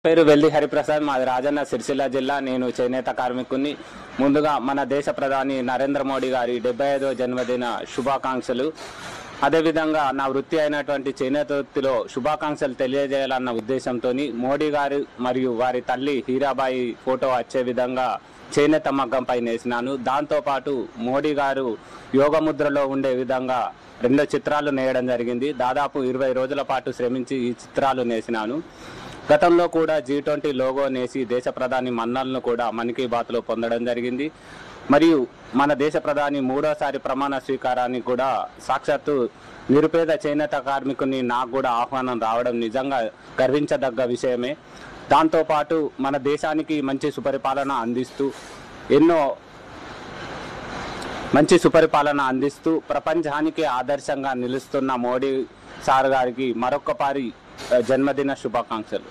పేరు వెల్లి హరిప్రసాద్, మాది రాజన్న సిరిసిల్ల జిల్లా. నేను చేనేత కార్మికుని. ముందుగా మన దేశ ప్రధాని నరేంద్ర మోడీ గారి 75వ జన్మదిన శుభాకాంక్షలు. అదేవిధంగా నా వృత్తి అయినటువంటి చేనేత వృత్తిలో శుభాకాంక్షలు తెలియజేయాలన్న ఉద్దేశంతో మోడీ గారు మరియు వారి తల్లి హీరాబాయి ఫోటో వచ్చే విధంగా చేనేత మగ్గంపై నేసినాను. దాంతోపాటు మోడీ గారు యోగముద్రలో ఉండే విధంగా 2 చిత్రాలు నేయడం జరిగింది. దాదాపు 20 రోజుల పాటు శ్రమించి ఈ చిత్రాలు నేసినాను. గతంలో కూడా G20 లోగో నేసి దేశ ప్రధాని మన్నలను కూడా మన్ కీ బాత్లో పొందడం జరిగింది. మరియు మన దేశ ప్రధాని 3వసారి ప్రమాణ స్వీకారానికి కూడా సాక్షాత్తు నిరుపేద చేనేత కార్మికుని నాకు కూడా ఆహ్వానం రావడం నిజంగా గర్వించదగ్గ విషయమే. దాంతోపాటు మన దేశానికి మంచి సుపరిపాలన అందిస్తూ ప్రపంచానికి ఆదర్శంగా నిలుస్తున్న మోడీ సార్ గారికి మరొకసారి జన్మదిన శుభాకాంక్షలు.